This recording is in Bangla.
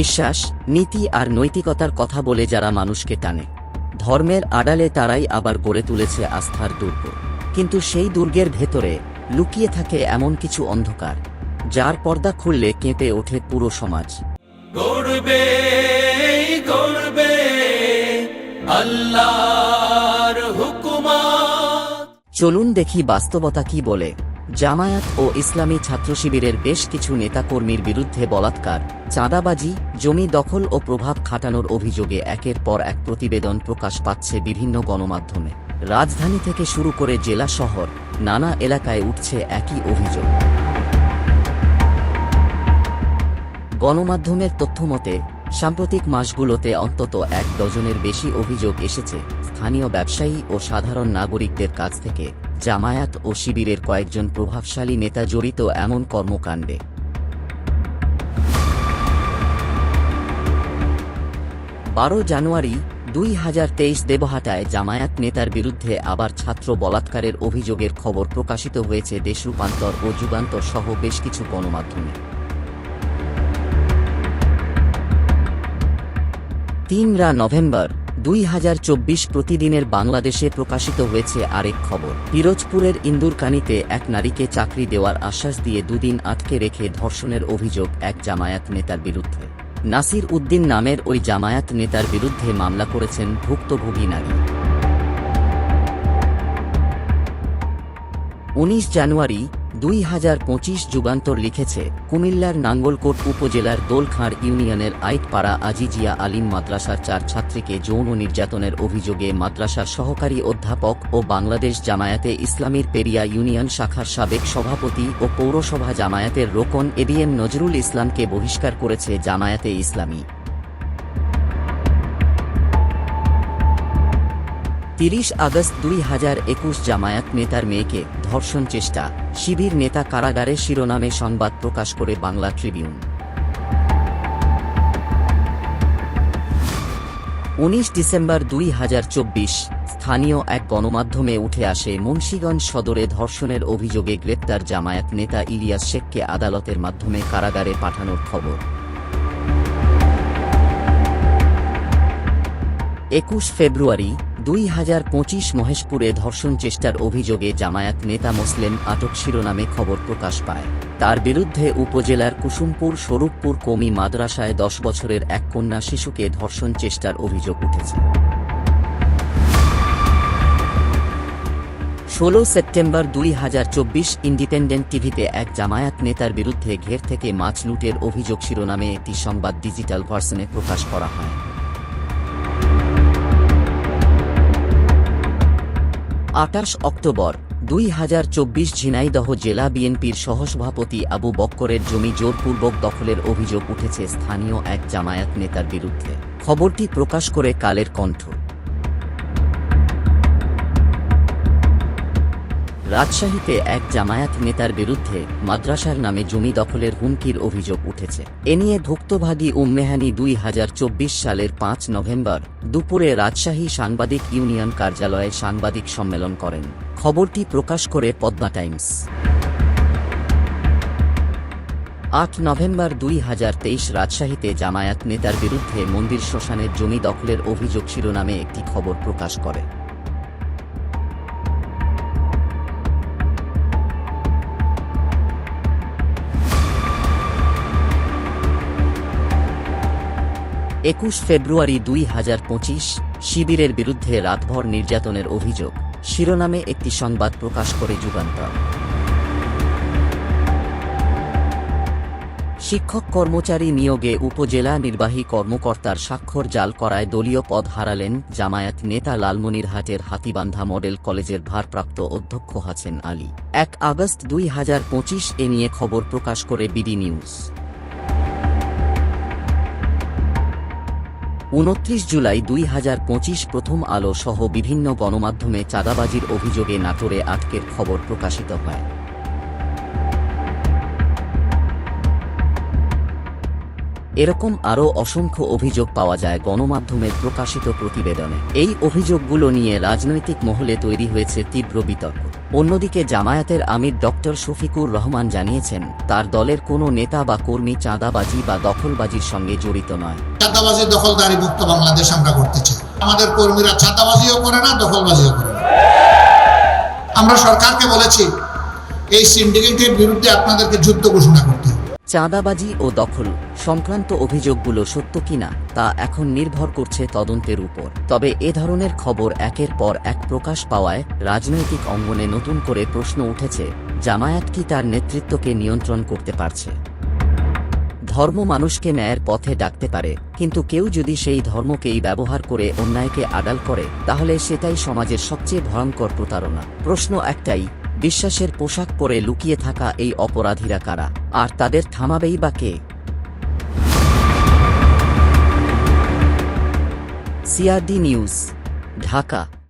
বিশ্বাস, নীতি আর নৈতিকতার কথা বলে যারা মানুষকে টানে। ধর্মের আড়ালে তারাই আবার গড়ে তুলেছে আস্থার দুর্গ। কিন্তু সেই দুর্গের ভেতরে লুকিয়ে থাকে এমন কিছু অন্ধকার, যার পর্দা খুললে কেঁপে ওঠে পুরো সমাজ। গড়বে গড়বে আল্লাহর হুকুমত। চলুন দেখি বাস্তবতা কি বলে। জামায়াত ও ইসলামী ছাত্র শিবিরের বেশ কিছু নেতাকর্মীর বিরুদ্ধে বলাৎকার, চাঁদাবাজি, জমি দখল ও প্রভাব খাটানোর অভিযোগে একের পর এক প্রতিবেদন প্রকাশ পাচ্ছে বিভিন্ন গণমাধ্যমে। রাজধানী থেকে শুরু করে জেলা শহর নানা এলাকায় উঠছে একই অভিযোগ। গণমাধ্যমের তথ্যমতে সাম্প্রতিক মাসগুলোতে অন্তত ১ ডজনের বেশি অভিযোগ এসেছে স্থানীয় ব্যবসায়ী ও সাধারণ নাগরিকদের কাছ থেকে, জামায়াত ও শিবিরের কয়েকজন প্রভাবশালী নেতা জড়িত এমন কর্মকাণ্ডে। ১২ জানুয়ারি ২০২৩ দেবহাটায় জামায়াত নেতার বিরুদ্ধে আবার ছাত্র বলাৎকারের অভিযোগের খবর প্রকাশিত হয়েছে দেশ রূপান্তর ও যুগান্তর সহ বেশ কিছু গণমাধ্যমে। ৩ নভেম্বর ২০২৪ প্রতিদিনের বাংলাদেশে প্রকাশিত হয়েছে আরেক খবর। পিরোজপুরের ইন্দুরকানীতে এক নারীকে চাকরি দেওয়ার আশ্বাস দিয়ে দুদিন আটকে রেখে ধর্ষণের অভিযোগ এক জামায়াত নেতার বিরুদ্ধে। নাসির উদ্দিন নামের ওই জামায়াত নেতার বিরুদ্ধে মামলা করেছেন ভুক্তভোগী নারী। ১৯ জানুয়ারি ২০২৫ যুগান্তর লিখেছে, কুমিল্লার নাঙ্গলকোট উপজেলার দোলখাঁড় ইউনিয়নের আইটপাড়া আজিজিয়া আলিম মাদ্রাসার ৪ ছাত্রীকে যৌন নির্যাতনের অভিযোগে মাদ্রাসার সহকারী অধ্যাপক ও বাংলাদেশ জামায়াতে ইসলামীর পেরিয়া ইউনিয়ন শাখার সাবেক সভাপতি ও পৌরসভা জামায়াতের রোকন এবিএম নজরুল ইসলামকে বহিষ্কার করেছে জামায়াতে ইসলামী। ৩০ আগস্ট ২০২১ জামায়াত নেতার মেয়েকে ধর্ষণ চেষ্টা, শিবির নেতা কারাগারে শিরোনামে সংবাদ প্রকাশ করে বাংলা ট্রিবিউন। ১৯ ডিসেম্বর ২০২৪ স্থানীয় এক গণমাধ্যমে উঠে আসে মুন্সিগঞ্জ সদরে ধর্ষণের অভিযোগে গ্রেপ্তার জামায়াত নেতা ইলিয়াস শেখকে আদালতের মাধ্যমে কারাগারে পাঠানোর খবর। ২১ ফেব্রুয়ারি ২০২৫ মহেশপুরে ধর্ষণ চেষ্টার অভিযোগে জামায়াত নেতা মোসলেম আটক শিরোনামে খবর প্রকাশ পায়। তার বিরুদ্ধে উপজেলার কুসুমপুর স্বরূপপুর কওমি মাদ্রাসায় ১০ বছরের এক কন্যা শিশুকে ধর্ষণ চেষ্টার অভিযোগ উঠেছে। ১৬ সেপ্টেম্বর ২০২৪ ইন্ডিপেন্ডেন্ট টিভিতে এক জামায়াত নেতার বিরুদ্ধে ঘের থেকে মাছ লুটের অভিযোগ শিরোনামে একটি সংবাদ ডিজিটাল ভার্সনে প্রকাশ করা হয়। ২৮ অক্টোবর ২০২৪ ঝিনাইদহ জেলা বিএনপির সহসভাপতি আবু বক্করের জমি জোরপূর্বক দখলের অভিযোগ উঠেছে স্থানীয় এক জামায়াত নেতার বিরুদ্ধে। খবরটি প্রকাশ করে কালের কণ্ঠ। রাজশাহীতে এক জামায়াত নেতার বিরুদ্ধে মাদ্রাসার নামে জমি দখলের হুমকির অভিযোগ উঠেছে। এ নিয়ে ভুক্তভোগী উম্মেহানি ২০২৪ সালের ৫ নভেম্বর দুপুরে রাজশাহী সাংবাদিক ইউনিয়ন কার্যালয়ে সাংবাদিক সম্মেলন করেন। খবরটি প্রকাশ করে পদ্মা টাইমস। ৮ নভেম্বর ২০২৩ রাজশাহীতে জামায়াত নেতার বিরুদ্ধে মন্দির শ্মশানের জমি দখলের অভিযোগ শিরোনামে একটি খবর প্রকাশ করে। ২১ ফেব্রুয়ারি ২০২৫ শিবিরের বিরুদ্ধে রাতভর নির্যাতনের অভিযোগ শিরোনামে একটি সংবাদ প্রকাশ করে যুগান্তর। শিক্ষক কর্মচারী নিয়োগে উপজেলা নির্বাহী কর্মকর্তার স্বাক্ষর জাল করায় দলীয় পদ হারালেন জামায়াত নেতা লালমনিরহাটের হাতীবান্ধা মডেল কলেজের ভারপ্রাপ্ত অধ্যক্ষ হাছেন আলী। ১ আগস্ট ২০২৫ এ নিয়ে খবর প্রকাশ করে বিডি নিউজ। ২৯ জুলাই ২০২৫ প্রথম আলো সহ বিভিন্ন গণমাধ্যমে চাঁদাবাজির অভিযোগে নাটোরে আটকের খবর প্রকাশিত হয়। এরকম আরও অসংখ্য অভিযোগ পাওয়া যায় গণমাধ্যমের প্রকাশিত প্রতিবেদনে। এই অভিযোগগুলো নিয়ে রাজনৈতিক মহলে তৈরি হয়েছে তীব্র বিতর্ক। অন্যদিকে জামায়াতের আমির ডক্টর শফিকুর রহমান জানিয়েছেন, তার দলের কোনো নেতা বা কর্মী চাঁদাবাজি বা দখলবাজির সঙ্গে জড়িত নয়। চাঁদাবাজি দখলদারি মুক্ত বাংলাদেশ আমরা করতে চাই। আমাদের কর্মীরা চাঁদাবাজিও করে না, দখলবাজিও করে না। আমরা সরকারকে বলেছি এই সিন্ডিকেটের বিরুদ্ধে আপনাদেরকে যুদ্ধ ঘোষণা করতে হবে। চাঁদাবাজি ও দখল সংক্রান্ত অভিযোগগুলো সত্য কিনা তা এখন নির্ভর করছে তদন্তের উপর। তবে এ ধরনের খবর একের পর এক প্রকাশ পাওয়ায় রাজনৈতিক অঙ্গনে নতুন করে প্রশ্ন উঠেছে, জামায়াত কি তার নেতৃত্বকে নিয়ন্ত্রণ করতে পারছে? ধর্ম মানুষকে ন্যায়ের পথে ডাকতে পারে, কিন্তু কেউ যদি সেই ধর্মকেই ব্যবহার করে অন্যায়কে আড়াল করে, তাহলে সেটাই সমাজের সবচেয়ে ভয়ঙ্কর প্রতারণা। প্রশ্ন একটাই, বিশ্বাসের পোশাক পরে লুকিয়ে থাকা এই অপরাধীরা কারা, আর তাদের থামাবেই বা কে? CRD news, Dhaka.